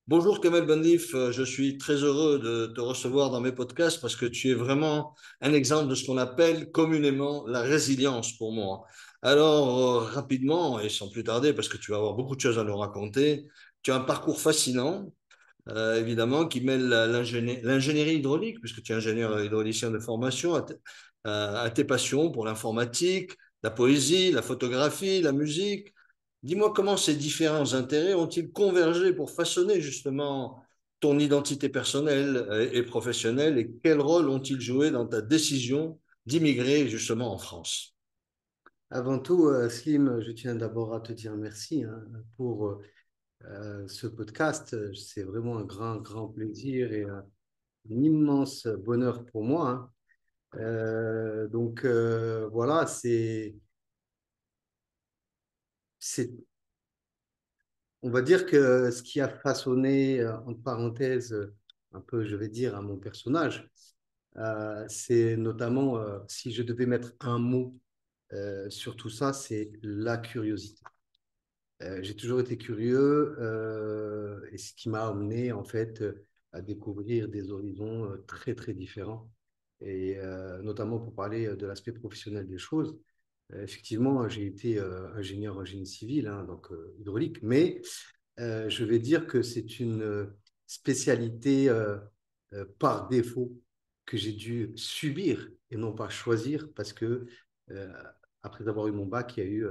Bonjour Kamel Benlif. Je suis très heureux de te recevoir dans mes podcasts parce que tu es vraiment un exemple de ce qu'on appelle communément la résilience pour moi. Alors, rapidement et sans plus tarder, parce que tu vas avoir beaucoup de choses à nous raconter, tu as un parcours fascinant, évidemment, qui mêle l'ingénierie hydraulique, puisque tu es ingénieur hydraulicien de formation, à tes passions pour l'informatique, la poésie, la photographie, la musique. Dis-moi comment ces différents intérêts ont-ils convergé pour façonner justement ton identité personnelle et professionnelle, et quel rôle ont-ils joué dans ta décision d'immigrer justement en France? Avant tout, Slim, je tiens d'abord à te dire merci pour ce podcast. C'est vraiment un grand, grand plaisir et un immense bonheur pour moi. Voilà, c'est, on va dire que ce qui a façonné, entre parenthèses, un peu, je vais dire, à mon personnage, c'est notamment, si je devais mettre un mot sur tout ça, c'est la curiosité. J'ai toujours été curieux et ce qui m'a amené en fait à découvrir des horizons très très différents et notamment pour parler de l'aspect professionnel des choses. Effectivement, j'ai été ingénieur en génie civil, donc hydraulique, mais je vais dire que c'est une spécialité par défaut que j'ai dû subir et non pas choisir parce que euh, après avoir eu mon bac, il y a eu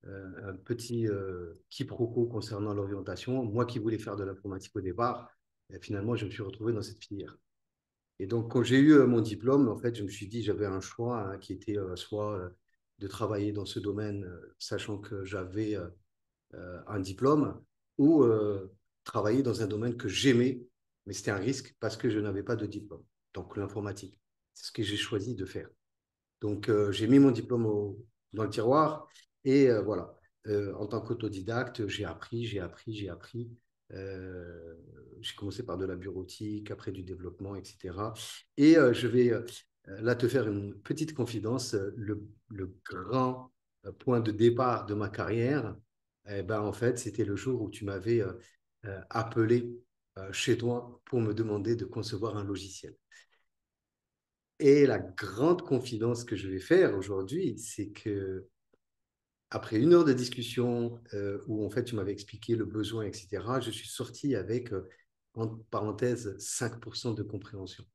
un petit quiproquo concernant l'orientation. Moi qui voulais faire de l'informatique au départ, finalement, je me suis retrouvé dans cette filière. Et donc, quand j'ai eu mon diplôme, en fait, je me suis dit, j'avais un choix qui était soit de travailler dans ce domaine, sachant que j'avais un diplôme, ou travailler dans un domaine que j'aimais, mais c'était un risque parce que je n'avais pas de diplôme. Donc, l'informatique. C'est ce que j'ai choisi de faire. Donc, j'ai mis mon diplôme dans le tiroir et voilà. En tant qu'autodidacte, j'ai appris, j'ai appris, j'ai appris. Euh, j'ai commencé par de la bureautique, après du développement, etc. Et je vais là te faire une petite confidence. Le grand point de départ de ma carrière, eh ben, en fait, c'était le jour où tu m'avais appelé chez toi pour me demander de concevoir un logiciel. Et la grande confidence que je vais faire aujourd'hui, c'est que après une heure de discussion où en fait tu m'avais expliqué le besoin, etc., je suis sorti avec, entre parenthèses, 5% de compréhension.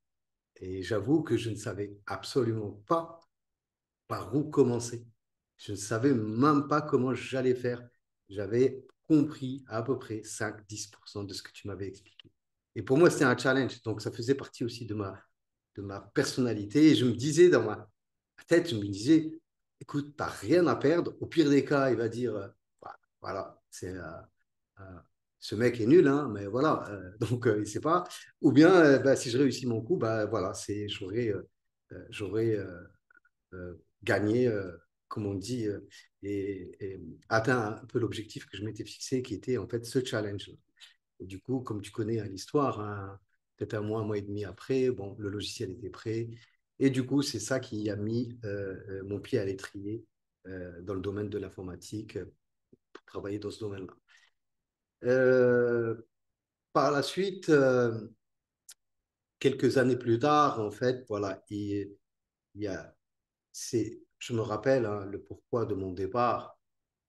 Et j'avoue que je ne savais absolument pas par où commencer. Je ne savais même pas comment j'allais faire. J'avais compris à peu près 5-10% de ce que tu m'avais expliqué. Et pour moi, c'était un challenge. Donc, ça faisait partie aussi de ma personnalité. Et je me disais dans ma tête, je me disais, écoute, tu n'as rien à perdre. Au pire des cas, il va dire, voilà, euh, ce mec est nul, hein, mais voilà, donc il ne sait pas. Ou bien, bah, si je réussis mon coup, bah, voilà, j'aurais gagné, comme on dit, et atteint un peu l'objectif que je m'étais fixé, qui était en fait ce challenge. Et du coup, comme tu connais l'histoire, hein, peut-être un mois et demi après, bon, le logiciel était prêt. Et du coup, c'est ça qui a mis mon pied à l'étrier dans le domaine de l'informatique pour travailler dans ce domaine-là. Euh, Par la suite, quelques années plus tard, en fait, voilà, il y a, je me rappelle le pourquoi de mon départ,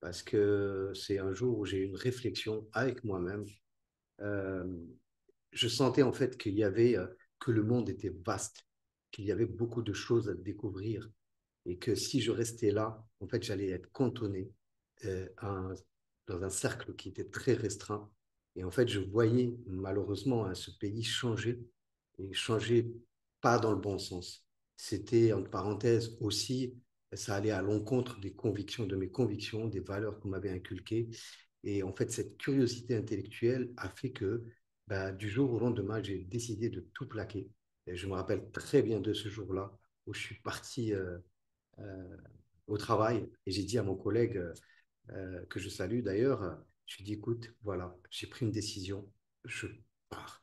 parce que c'est un jour où j'ai eu une réflexion avec moi-même. Euh, je sentais en fait qu'il y avait, que le monde était vaste, qu'il y avait beaucoup de choses à découvrir et que si je restais là, en fait, j'allais être cantonné dans un cercle qui était très restreint. Et en fait, je voyais malheureusement ce pays changer et changer pas dans le bon sens. C'était, entre parenthèses, aussi, ça allait à l'encontre des convictions, de mes convictions, des valeurs qu'on m'avait inculquées. Et en fait, cette curiosité intellectuelle a fait que bah, du jour au lendemain, j'ai décidé de tout plaquer. Et je me rappelle très bien de ce jour-là où je suis parti euh, au travail et j'ai dit à mon collègue que je salue d'ailleurs, je lui ai dit, écoute, voilà, j'ai pris une décision, je pars.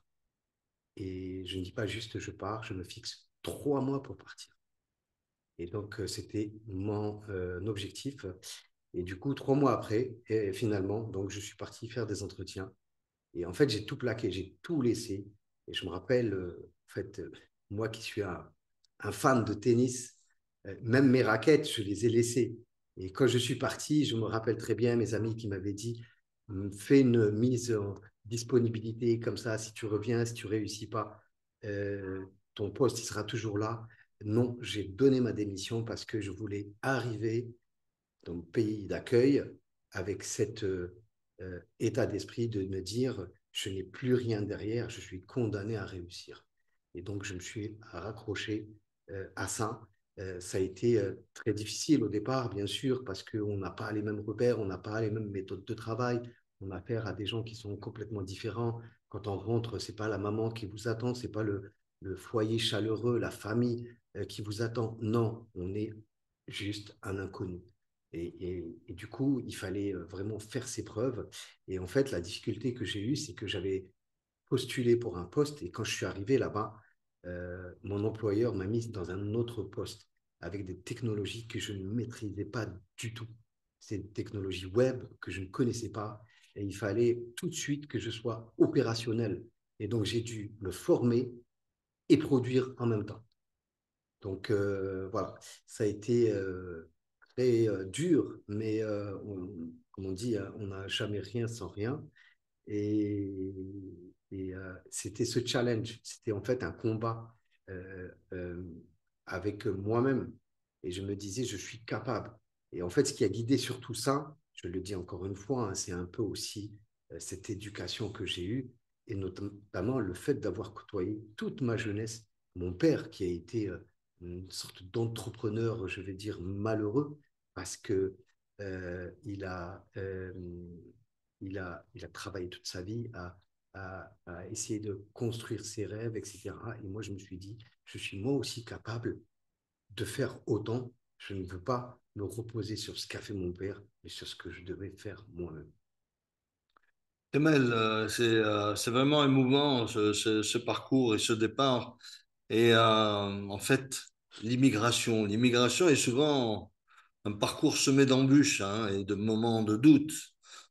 Et je ne dis pas juste je pars, je me fixe 3 mois pour partir. Et donc, c'était mon objectif. Et du coup, 3 mois après, et finalement, donc, je suis parti faire des entretiens. Et en fait, j'ai tout plaqué, j'ai tout laissé. Et je me rappelle, en fait, moi qui suis un fan de tennis, même mes raquettes, je les ai laissées. Et quand je suis parti, je me rappelle très bien mes amis qui m'avaient dit, fais une mise en disponibilité comme ça, si tu reviens, si tu réussis pas, ton poste, il sera toujours là. Non, j'ai donné ma démission parce que je voulais arriver dans le pays d'accueil avec cet état d'esprit de me dire je n'ai plus rien derrière, je suis condamné à réussir. Et donc je me suis raccroché à ça. Ça a été très difficile au départ, bien sûr, parce qu'on n'a pas les mêmes repères, on n'a pas les mêmes méthodes de travail, on a affaire à des gens qui sont complètement différents. Quand on rentre, c'est pas la maman qui vous attend, c'est pas le foyer chaleureux, la famille qui vous attend. Non, on est juste un inconnu. Et du coup, il fallait vraiment faire ses preuves. Et en fait, la difficulté que j'ai eue, c'est que j'avais postulé pour un poste et quand je suis arrivé là-bas, mon employeur m'a mis dans un autre poste avec des technologies que je ne maîtrisais pas du tout. C'est des technologies web que je ne connaissais pas et il fallait tout de suite que je sois opérationnel. Et donc, j'ai dû me former et produire en même temps. Donc voilà, ça a été très dur, mais comme on dit, hein, on n'a jamais rien sans rien. Et, et c'était ce challenge, c'était en fait un combat euh, euh, avec moi-même. Et je me disais, je suis capable. Et en fait, ce qui a guidé sur tout ça, je le dis encore une fois, hein, c'est un peu aussi cette éducation que j'ai eue, et notamment le fait d'avoir côtoyé toute ma jeunesse mon père, qui a été une sorte d'entrepreneur, je vais dire, malheureux, parce que il il a travaillé toute sa vie à essayer de construire ses rêves, etc. Et moi, je me suis dit, je suis moi aussi capable de faire autant. Je ne veux pas me reposer sur ce qu'a fait mon père, mais sur ce que je devais faire moi-même. Kamel, c'est vraiment émouvant ce parcours et ce départ. Et en fait, l'immigration est souvent un parcours semé d'embûches hein, et de moments de doute.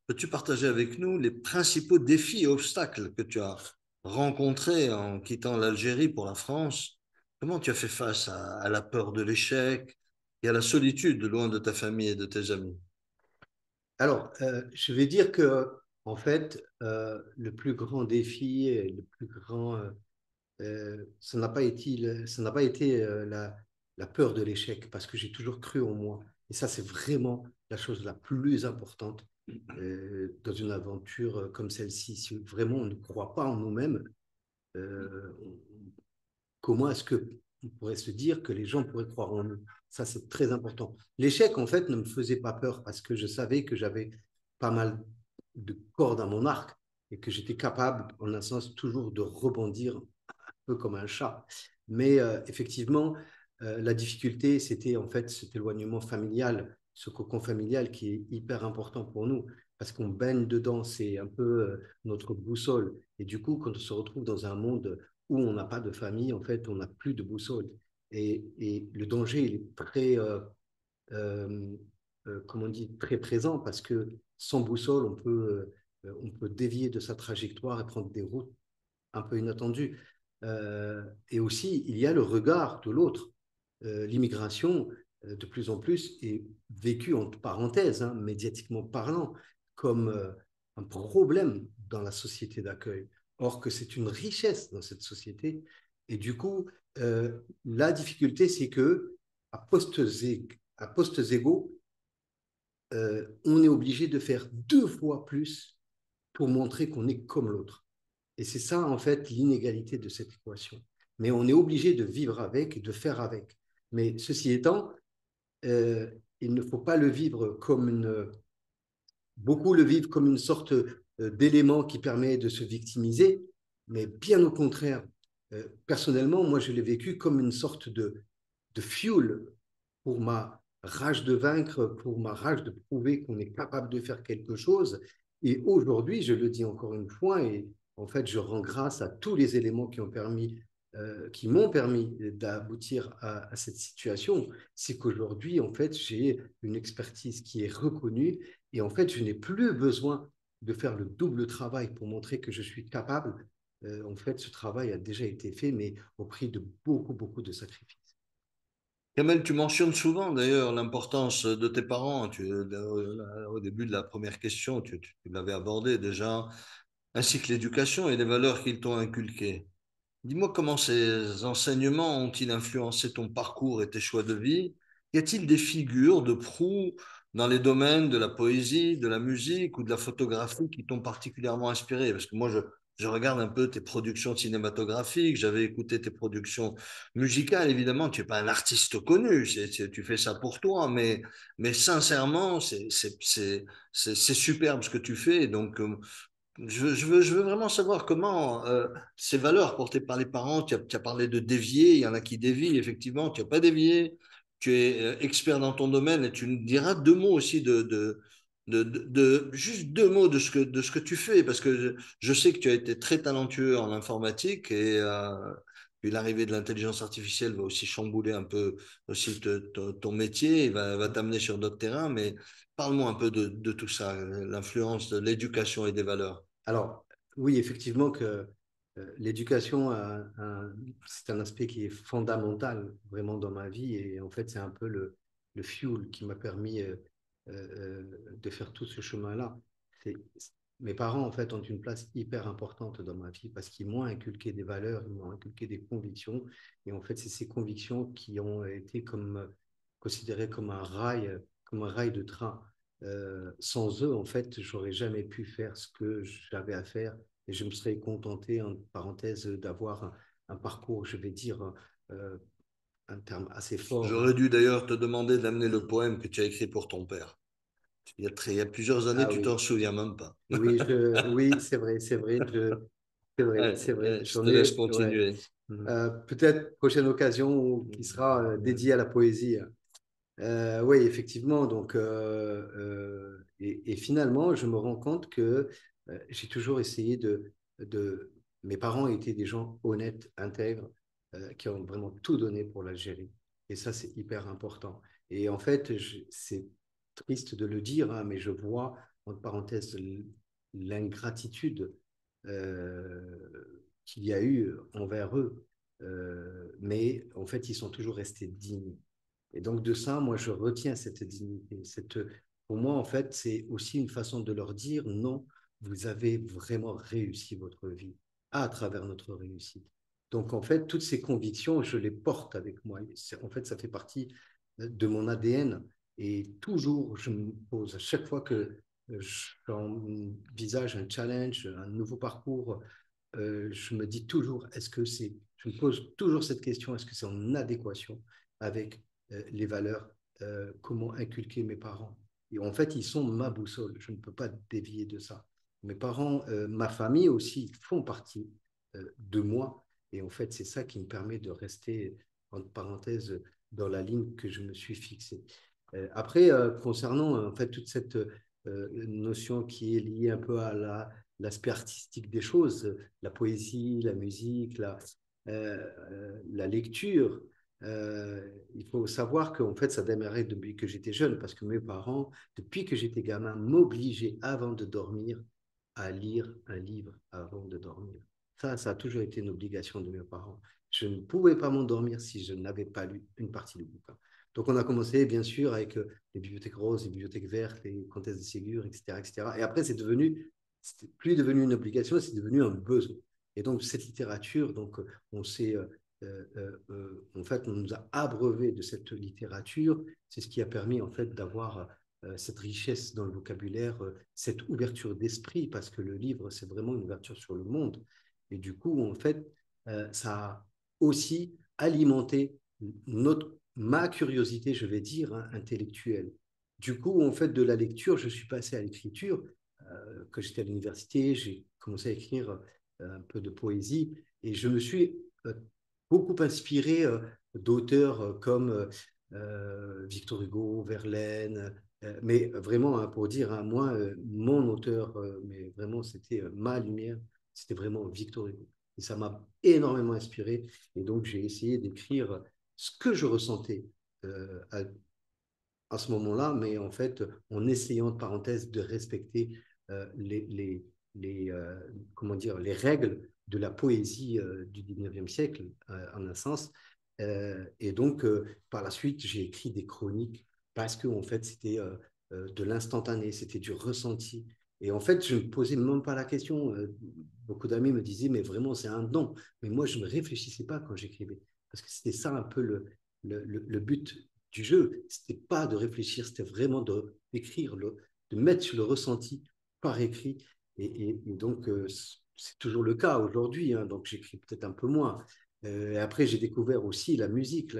Peux-tu partager avec nous les principaux défis et obstacles que tu as rencontrés en quittant l'Algérie pour la France? Comment tu as fait face à la peur de l'échec et à la solitude loin de ta famille et de tes amis? Alors, je vais dire que, en fait, le plus grand défi, et le plus grand ça n'a pas été la peur de l'échec parce que j'ai toujours cru en moi. Et ça, c'est vraiment la chose la plus importante dans une aventure comme celle-ci. Si vraiment on ne croit pas en nous-mêmes, euh, comment est-ce que on pourrait se dire que les gens pourraient croire en nous? Ça, c'est très important. L'échec, en fait, ne me faisait pas peur parce que je savais que j'avais pas mal de cordes à mon arc et que j'étais capable, en un sens, toujours de rebondir peu comme un chat. Mais effectivement, la difficulté, c'était en fait cet éloignement familial, ce cocon familial qui est hyper important pour nous, parce qu'on baigne dedans, c'est un peu notre boussole. Et du coup, quand on se retrouve dans un monde où on n'a pas de famille, en fait, on n'a plus de boussole. Et le danger, il est très, euh, comme on dit, très présent, parce que sans boussole, on peut dévier de sa trajectoire et prendre des routes un peu inattendu. Et aussi, il y a le regard de l'autre. L'immigration, de plus en plus, est vécue, entre parenthèses, hein, médiatiquement parlant, comme un problème dans la société d'accueil. Or que c'est une richesse dans cette société. Et du coup, la difficulté, c'est que à postes égaux, on est obligé de faire deux fois plus pour montrer qu'on est comme l'autre. Et c'est ça, en fait, l'inégalité de cette équation. Mais on est obligé de vivre avec et de faire avec. Mais ceci étant, euh, il ne faut pas le vivre comme une... Beaucoup le vivent comme une sorte d'élément qui permet de se victimiser, mais bien au contraire. Personnellement, moi, je l'ai vécu comme une sorte de fuel pour ma rage de vaincre, pour ma rage de prouver qu'on est capable de faire quelque chose. Et aujourd'hui, je le dis encore une fois, et en fait, je rends grâce à tous les éléments qui m'ont permis d'aboutir à cette situation. C'est qu'aujourd'hui, en fait, j'ai une expertise qui est reconnue et en fait, je n'ai plus besoin de faire le double travail pour montrer que je suis capable, en fait, ce travail a déjà été fait, mais au prix de beaucoup, beaucoup de sacrifices. Kamel, tu mentionnes souvent d'ailleurs l'importance de tes parents. Au début de la première question, tu l'avais abordé déjà, ainsi que l'éducation et les valeurs qu'ils t'ont inculquées. Dis-moi comment ces enseignements ont-ils influencé ton parcours et tes choix de vie? Y a-t-il des figures de proue dans les domaines de la poésie, de la musique ou de la photographie qui t'ont particulièrement inspiré? Parce que moi, je regarde un peu tes productions cinématographiques, j'avais écouté tes productions musicales. Évidemment, tu n'es pas un artiste connu, tu fais ça pour toi, mais sincèrement, c'est superbe ce que tu fais. Donc, je veux vraiment savoir comment ces valeurs portées par les parents, tu as parlé de dévier, il y en a qui dévient, effectivement, tu n'as pas dévié, tu es expert dans ton domaine et tu nous diras deux mots aussi juste deux mots de ce que tu fais, parce que je sais que tu as été très talentueux en informatique et puis l'arrivée de l'intelligence artificielle va aussi chambouler un peu aussi ton métier, va t'amener sur d'autres terrains, mais parle-moi un peu de tout ça, l'influence de l'éducation et des valeurs. Alors, oui, effectivement que l'éducation, c'est un aspect qui est fondamental vraiment dans ma vie et en fait, c'est un peu le fuel qui m'a permis de faire tout ce chemin-là. C'est- Mes parents, en fait, ont une place hyper importante dans ma vie parce qu'ils m'ont inculqué des valeurs, ils m'ont inculqué des convictions et en fait, c'est ces convictions qui ont été considérées comme un rail de train. Sans eux, en fait, j'aurais jamais pu faire ce que j'avais à faire et je me serais contenté, en parenthèse, d'avoir un parcours, je vais dire, euh, un terme assez fort. J'aurais dû d'ailleurs te demander d'amener le poème que tu as écrit pour ton père. Il y a plusieurs années, Ah tu t'en oui, souviens même pas. oui, oui, c'est vrai. Je J'en te laisse ai, ouais. continuer. Mhm. Peut-être prochaine occasion qui sera dédiée à la poésie. Oui, effectivement. Donc, et finalement, je me rends compte que j'ai toujours essayé de. Mes parents étaient des gens honnêtes, intègres, qui ont vraiment tout donné pour l'Algérie. Et ça, c'est hyper important. Et en fait, c'est triste de le dire, hein, mais je vois, entre parenthèses, l'ingratitude qu'il y a eu envers eux. Mais en fait, ils sont toujours restés dignes. Et donc de ça, moi, je retiens cette dignité. Pour moi, en fait, c'est aussi une façon de leur dire, non, vous avez vraiment réussi votre vie à travers notre réussite. Donc, en fait, toutes ces convictions, je les porte avec moi. En fait, ça fait partie de mon ADN. Et toujours, je me pose, à chaque fois que j'envisage un challenge, un nouveau parcours, je me dis toujours, je me pose toujours cette question, est-ce que c'est en adéquation avec les valeurs, comment inculquer mes parents. Et en fait, ils sont ma boussole, je ne peux pas dévier de ça. Mes parents, ma famille aussi font partie de moi. Et en fait, c'est ça qui me permet de rester, entre parenthèses, dans la ligne que je me suis fixée. Après, concernant en fait toute cette notion qui est liée un peu à l'aspect artistique des choses, la poésie, la musique, la lecture, il faut savoir qu'en fait, ça démarrait depuis que j'étais jeune, parce que mes parents, depuis que j'étais gamin, m'obligeaient avant de dormir à lire un livre avant de dormir. Ça a toujours été une obligation de mes parents. Je ne pouvais pas m'endormir si je n'avais pas lu une partie du bouquin. Donc, on a commencé, bien sûr, avec les bibliothèques roses, les bibliothèques vertes, les comtesses de Ségur, etc., etc. Et après, c'était plus devenu une obligation, c'est devenu un besoin. Et donc, cette littérature, donc, on s'est, en fait, on nous a abreuvé de cette littérature. C'est ce qui a permis, en fait, d'avoir cette richesse dans le vocabulaire, cette ouverture d'esprit, parce que le livre, c'est vraiment une ouverture sur le monde. Et du coup, en fait, ça a aussi alimenté ma curiosité, je vais dire, hein, intellectuelle. Du coup, en fait, de la lecture, je suis passé à l'écriture. Quand j'étais à l'université, j'ai commencé à écrire un peu de poésie et je me suis beaucoup inspiré d'auteurs comme Victor Hugo, Verlaine, mais vraiment, hein, pour dire, hein, moi, mon auteur, mais vraiment, c'était ma lumière, c'était vraiment Victor Hugo. Et ça m'a énormément inspiré. Et donc, j'ai essayé d'écrire ce que je ressentais à ce moment-là, mais en fait, en essayant, de parenthèse, de respecter comment dire, les règles de la poésie du 19e siècle, en un sens. Et donc, par la suite, j'ai écrit des chroniques parce que, en fait, c'était de l'instantané, c'était du ressenti. Et en fait, je ne me posais même pas la question. Beaucoup d'amis me disaient, mais vraiment, c'est un don. Mais moi, je ne réfléchissais pas quand j'écrivais. Parce que c'était ça un peu le but du jeu. C'était pas de réfléchir, c'était vraiment d'écrire, de mettre le ressenti par écrit. Et donc, c'est toujours le cas aujourd'hui. Hein, donc, j'écris peut-être un peu moins. Après, j'ai découvert aussi la musique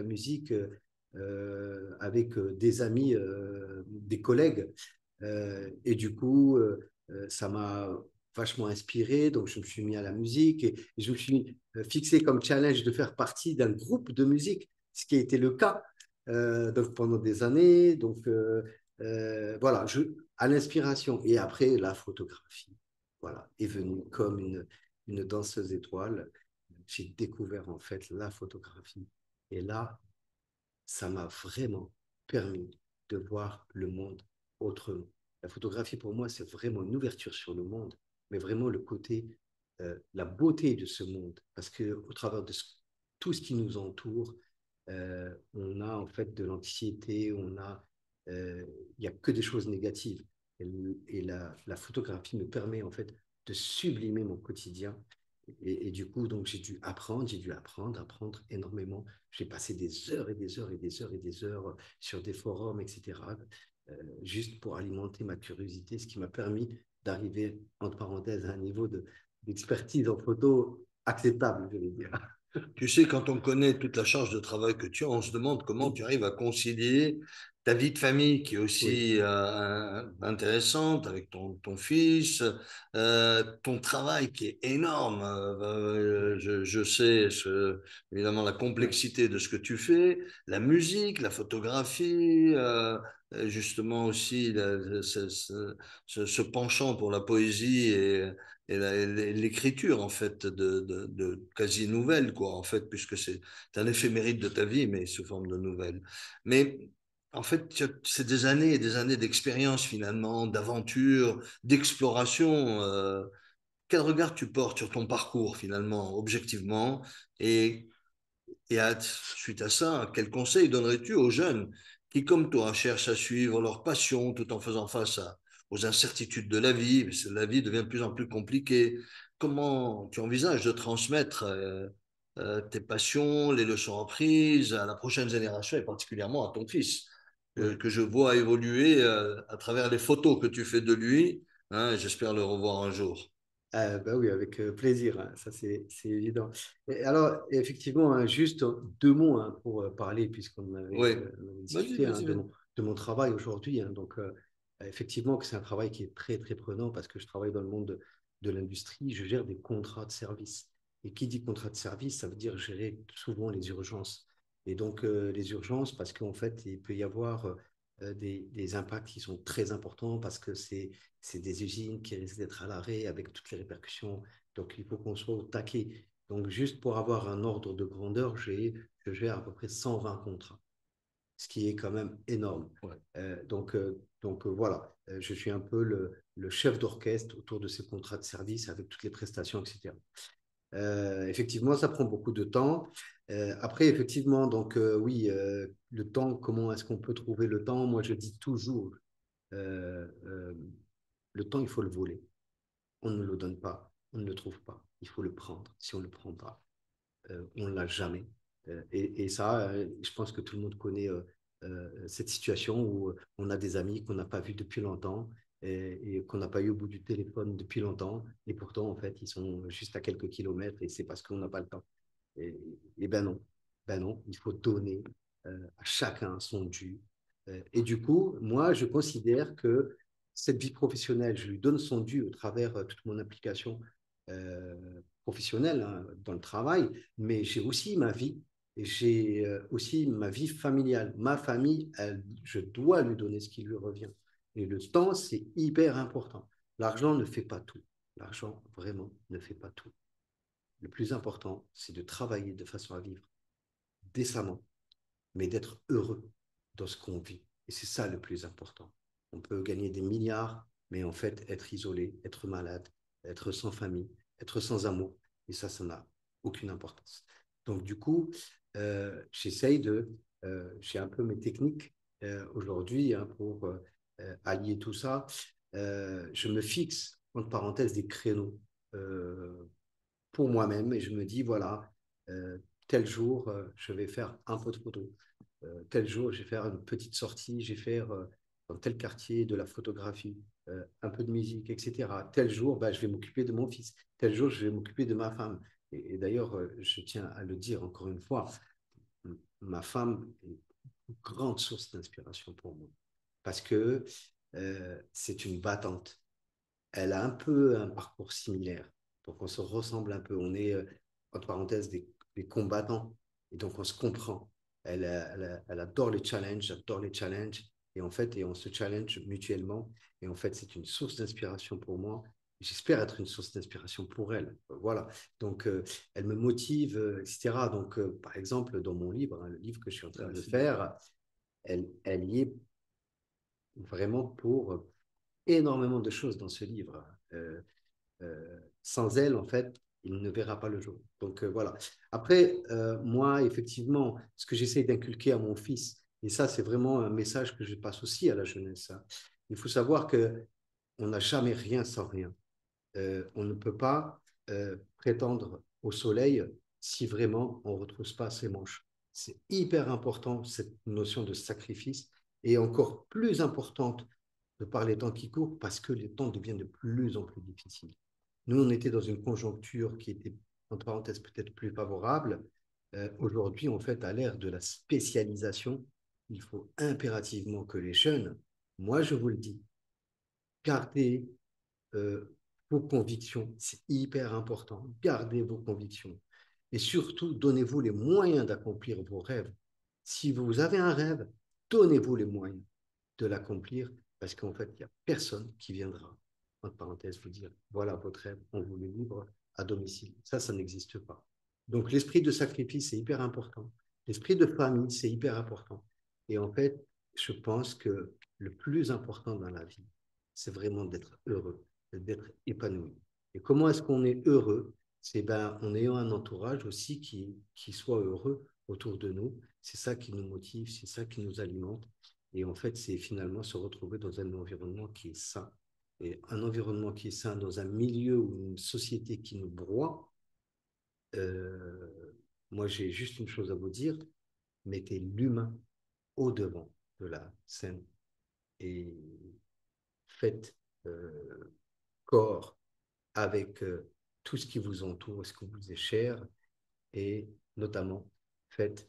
avec des amis, des collègues. Et du coup, ça m'a vachement inspiré. Donc, je me suis mis à la musique et je me suis fixé comme challenge de faire partie d'un groupe de musique, ce qui a été le cas donc pendant des années. Donc, voilà, à l'inspiration. Et après, la photographie, voilà, est venue comme une danseuse étoile. J'ai découvert en fait la photographie. Et là, ça m'a vraiment permis de voir le monde autrement. La photographie, pour moi, c'est vraiment une ouverture sur le monde, mais vraiment le côté, la beauté de ce monde, parce que au travers de tout ce qui nous entoure, on a en fait de l'anxiété, il n'y a que des choses négatives. Et la photographie me permet en fait de sublimer mon quotidien. Et du coup, donc j'ai dû apprendre énormément. J'ai passé des heures et des heures et des heures et des heures sur des forums, etc., juste pour alimenter ma curiosité, ce qui m'a permis d'arriver, entre parenthèses, à un niveau d'expertise en photo acceptable, je vais dire. Tu sais, quand on connaît toute la charge de travail que tu as, on se demande comment tu arrives à concilier ta vie de famille qui est Oui, aussi intéressante avec ton fils, ton travail qui est énorme. Je sais évidemment la complexité de ce que tu fais, la musique, la photographie, justement aussi ce penchant pour la poésie et l'écriture en fait de quasi nouvelles quoi en fait puisque c'est un éphéméride de ta vie mais sous forme de nouvelles mais en fait c'est des années et des années d'expérience finalement d'aventure d'exploration quel regard tu portes sur ton parcours finalement objectivement et suite à ça, quel conseil donnerais-tu aux jeunes qui, comme toi, cherchent à suivre leur passion tout en faisant face aux incertitudes de la vie? Parce que la vie devient de plus en plus compliquée. Comment tu envisages de transmettre tes passions, les leçons apprises à la prochaine génération et particulièrement à ton fils, oui. que je vois évoluer à travers les photos que tu fais de lui, hein, j'espère le revoir un jour. Bah oui, avec plaisir, hein, ça c'est évident. Et alors, effectivement, hein, juste deux mots hein, pour parler, puisqu'on Oui, on avait vas-y, discuté hein, vas-y, vas-y. de mon travail aujourd'hui. Hein. Donc, effectivement, que c'est un travail qui est très, très prenant parce que je travaille dans le monde de l'industrie, je gère des contrats de service. Et qui dit contrat de service, ça veut dire gérer souvent les urgences. Et donc, les urgences, parce qu'en fait, il peut y avoir des impacts qui sont très importants parce que c'est des usines qui risquent d'être à l'arrêt avec toutes les répercussions. Donc, il faut qu'on soit au taquet. Donc, juste pour avoir un ordre de grandeur, je gère à peu près 120 contrats, ce qui est quand même énorme. Ouais. Voilà, je suis un peu le chef d'orchestre autour de ces contrats de service avec toutes les prestations, etc. Effectivement, ça prend beaucoup de temps. Après, effectivement, donc oui, le temps, comment est-ce qu'on peut trouver le temps? Moi, je dis toujours, euh, euh, le temps, il faut le voler. On ne le donne pas, on ne le trouve pas. Il faut le prendre. Si on ne le prend pas, on ne l'a jamais. Et ça, je pense que tout le monde connaît cette situation où on a des amis qu'on n'a pas vus depuis longtemps et qu'on n'a pas eu au bout du téléphone depuis longtemps. Et pourtant, en fait, ils sont juste à quelques kilomètres et c'est parce qu'on n'a pas le temps. Et, et ben non, il faut donner à chacun son dû. Et du coup, moi, je considère que cette vie professionnelle, je lui donne son dû au travers toute mon implication professionnelle hein, dans le travail, mais j'ai aussi ma vie. Et j'ai aussi ma vie familiale. Ma famille, je dois lui donner ce qui lui revient. Et le temps, c'est hyper important. L'argent ne fait pas tout. L'argent, vraiment, ne fait pas tout. Le plus important, c'est de travailler de façon à vivre décemment, mais d'être heureux dans ce qu'on vit. Et c'est ça le plus important. On peut gagner des milliards, mais en fait, être isolé, être malade, être sans famille, être sans amour, et ça n'a aucune importance. Donc, du coup, j'essaye j'ai un peu mes techniques aujourd'hui hein, pour allier tout ça. Je me fixe, entre parenthèses, des créneaux pour moi-même et je me dis, voilà, tel jour, je vais faire un peu de photo. Tel jour, je vais faire une petite sortie, je vais faire dans tel quartier de la photographie, un peu de musique, etc. Tel jour, bah, je vais m'occuper de mon fils. Tel jour, je vais m'occuper de ma femme. Et d'ailleurs, je tiens à le dire encore une fois, ma femme est une grande source d'inspiration pour moi parce que c'est une battante. Elle a un peu un parcours similaire. Donc, on se ressemble un peu. On est, entre parenthèses, des combattants. Et donc, on se comprend. Elle adore les challenges, j'adore les challenges. Et en fait, et on se challenge mutuellement. Et en fait, c'est une source d'inspiration pour moi. J'espère être une source d'inspiration pour elle. Voilà. Donc, elle me motive, etc. Donc, par exemple, dans mon livre, hein, le livre que je suis en train de faire, elle y est vraiment pour énormément de choses dans ce livre. Sans elle, en fait, il ne verra pas le jour. Donc voilà. Après, moi, effectivement, ce que j'essaie d'inculquer à mon fils, et ça, c'est vraiment un message que je passe aussi à la jeunesse. Hein. Il faut savoir que on n'a jamais rien sans rien. On ne peut pas prétendre au soleil si vraiment on ne retrousse pas ses manches. C'est hyper important, cette notion de sacrifice, et encore plus importante de par les temps qui courent, parce que les temps deviennent de plus en plus difficiles. Nous, on était dans une conjoncture qui était, entre parenthèses, peut-être plus favorable. Aujourd'hui, en fait, à l'ère de la spécialisation, il faut impérativement que les jeunes, moi je vous le dis, gardez vos convictions, c'est hyper important. Gardez vos convictions. Et surtout, donnez-vous les moyens d'accomplir vos rêves. Si vous avez un rêve, donnez-vous les moyens de l'accomplir parce qu'en fait, il n'y a personne qui viendra, entre parenthèses, vous dire, voilà votre rêve, on vous le livre à domicile. Ça n'existe pas. Donc, l'esprit de sacrifice, c'est hyper important. L'esprit de famille, c'est hyper important. Et en fait, je pense que le plus important dans la vie, c'est vraiment d'être heureux, d'être épanoui. Et comment est-ce qu'on est heureux? C'est ben, en ayant un entourage aussi qui soit heureux autour de nous. C'est ça qui nous motive, c'est ça qui nous alimente. Et en fait, c'est finalement se retrouver dans un environnement qui est sain. Et un environnement qui est sain dans un milieu ou une société qui nous broie, euh, moi j'ai juste une chose à vous dire, mettez l'humain au devant de la scène et faites corps avec tout ce qui vous entoure, ce qui vous est cher, et notamment faites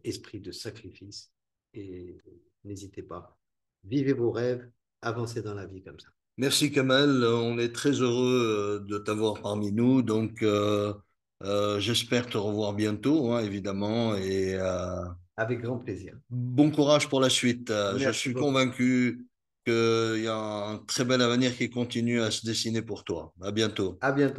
esprit de sacrifice et n'hésitez pas. Vivez vos rêves, avancez dans la vie comme ça. Merci Kamel, on est très heureux de t'avoir parmi nous, donc j'espère te revoir bientôt, hein, évidemment, et Avec grand plaisir. bon courage pour la suite. Je Merci suis beaucoup. convaincu qu'il y a un très bel avenir qui continue à se dessiner pour toi. À bientôt. À bientôt.